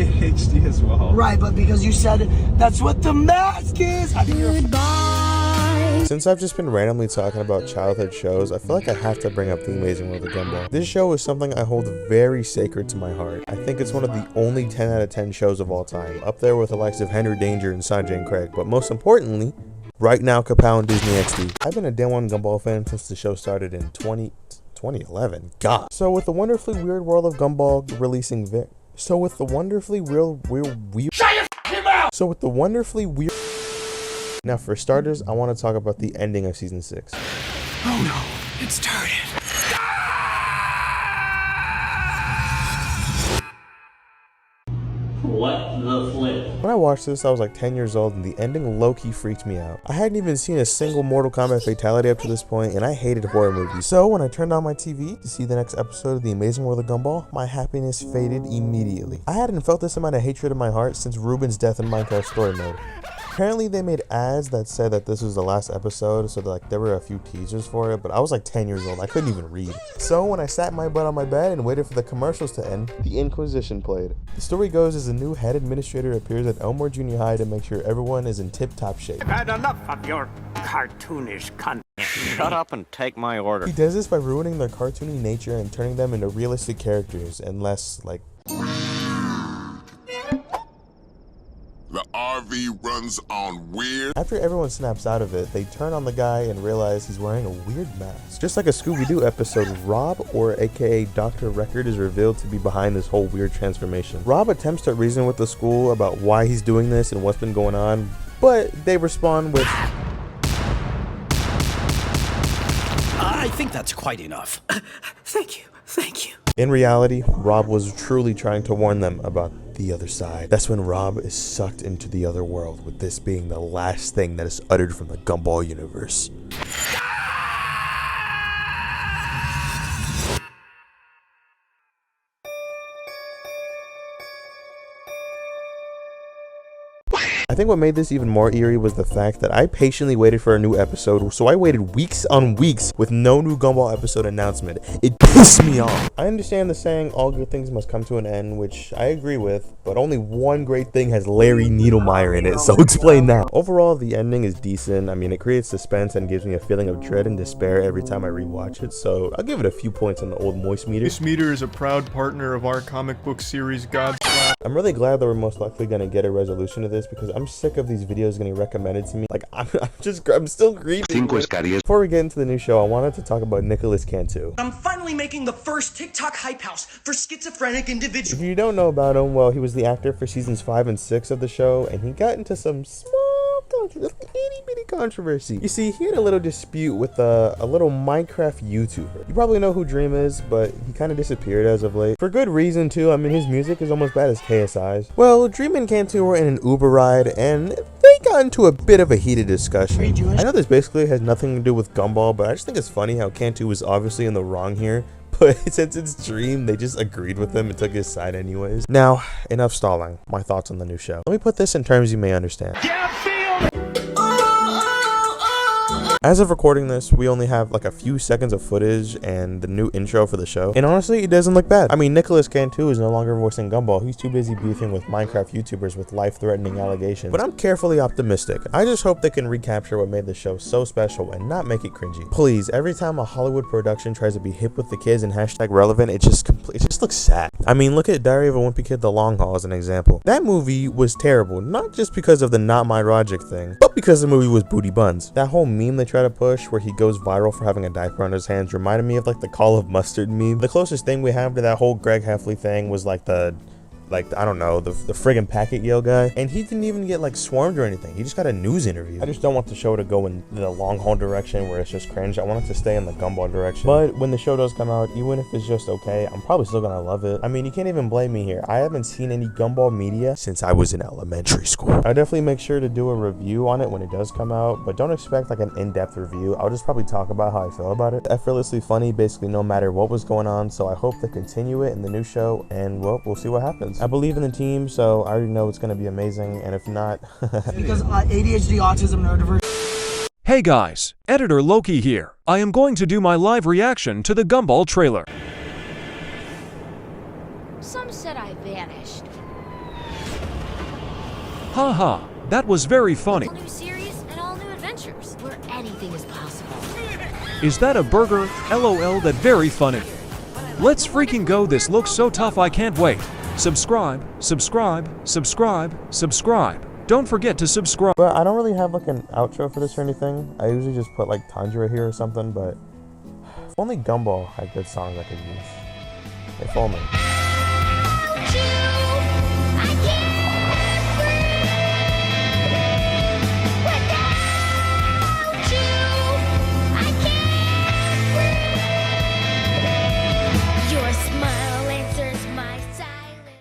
made HD as well. Right, but because you said that's what the mask is. I think Goodbye. Since I've just been randomly talking about childhood shows, I feel like I have to bring up The Amazing World of Gumball. This show is something I hold very sacred to my heart. I think it's one of the only 10 out of 10 shows of all time, up there with the likes of Henry Danger and Sanjay and Craig, but most importantly, right now Kapow and Disney XD. I've been a day one Gumball fan since the show started in 2011. God. So with the wonderfully weird world of Gumball releasing Now for starters, I want to talk about the ending of season 6. Oh no, it started. What the flip? When I watched this, I was like 10 years old, and the ending low-key freaked me out. I hadn't even seen a single Mortal Kombat fatality up to this point, and I hated horror movies. So when I turned on my TV to see the next episode of The Amazing World of Gumball, my happiness faded immediately. I hadn't felt this amount of hatred in my heart since Ruben's death in Minecraft Story Mode. Apparently they made ads that said that this was the last episode, so like there were a few teasers for it, but I was like 10 years old. I couldn't even read. So when I sat my butt on my bed and waited for the commercials to end, the Inquisition played. The story goes as a new head administrator appears at Elmore Junior High to make sure everyone is in tip-top shape. I've had enough of your cartoonish content. Shut up and take my order. He does this by ruining their cartoony nature and turning them into realistic characters and less like... The RV runs on weird. After everyone snaps out of it, they turn on the guy and realize he's wearing a weird mask. Just like a Scooby-Doo episode, Rob, or aka Dr. Record, is revealed to be behind this whole weird transformation. Rob attempts to reason with the school about why he's doing this and what's been going on, but they respond with... I think that's quite enough. Thank you. In reality, Rob was truly trying to warn them about the other side. That's when Rob is sucked into the other world, with this being the last thing that is uttered from the Gumball universe. I think what made this even more eerie was the fact that I patiently waited for a new episode, so I waited weeks on weeks with no new Gumball episode announcement. It pissed me off. I understand the saying, all good things must come to an end, which I agree with, but only one great thing has Larry Needlemeyer in it, so explain that. Overall, the ending is decent. I mean, it creates suspense and gives me a feeling of dread and despair every time I rewatch it, so I'll give it a few points on the old moist meter. This meter is a proud partner of our comic book series, Godslap. I'm really glad that we're most likely going to get a resolution to this because I'm sick of these videos getting recommended to me. Like, I'm still grieving. Before we get into the new show, I wanted to talk about Nicholas Cantu. I'm finally making the first TikTok hype house for schizophrenic individuals. If you don't know about him, well, he was the actor for seasons 5 and 6 of the show, and he got into some small itty-bitty controversy. You see, he had a little dispute with a little Minecraft YouTuber. You probably know who Dream is, but he kind of disappeared as of late. For good reason, too. I mean, his music is almost bad as KSI's. Well, Dream and Cantu were in an Uber ride, and they got into a bit of a heated discussion. I know this basically has nothing to do with Gumball, but I just think it's funny how Cantu was obviously in the wrong here. But since it's Dream, they just agreed with him and took his side anyways. Now, enough stalling. My thoughts on the new show. Let me put this in terms you may understand. As of recording this, we only have like a few seconds of footage and the new intro for the show. And honestly, it doesn't look bad. I mean, Nicholas Cantu is no longer voicing Gumball. He's too busy beefing with Minecraft YouTubers with life-threatening allegations. But I'm carefully optimistic. I just hope they can recapture what made the show so special and not make it cringy. Please, every time a Hollywood production tries to be hip with the kids and hashtag relevant, it just looks sad. I mean, look at Diary of a Wimpy Kid: The Long Haul as an example. That movie was terrible, not just because of the Not My Logic thing, but because the movie was booty buns. That whole meme they try to push where he goes viral for having a diaper on his hands reminded me of like the Call of Mustard meme. The closest thing we have to that whole Greg Heffley thing was like I don't know, the friggin' Packet Yale guy, and he didn't even get like swarmed or anything. He just got a news interview. I just don't want the show to go in the long haul direction where it's just cringe. I want it to stay in the Gumball direction. But when the show does come out, even if it's just okay, I'm probably still gonna love it. I mean, you can't even blame me here. I haven't seen any Gumball media since I was in elementary school. I'll definitely make sure to do a review on it when it does come out, but don't expect like an in-depth review. I'll just probably talk about how I feel about it. Effortlessly funny, basically no matter what was going on, so I hope to continue it in the new show, and well, we'll see what happens. I believe in the team, so I already know it's going to be amazing, and if not... because ADHD, autism, neurodivergent. Hey guys, Editor Loki here. I am going to do my live reaction to the Gumball trailer. Some said I vanished. Haha, that was very funny. All new series and all new adventures where anything is possible. Is that a burger? LOL, that very funny. Let's freaking go, this looks so tough I can't wait. Subscribe, subscribe, subscribe, subscribe. Don't forget to subscribe. But I don't really have like an outro for this or anything. I usually just put like Tundra here or something, but if only Gumball had good songs I could use. If only.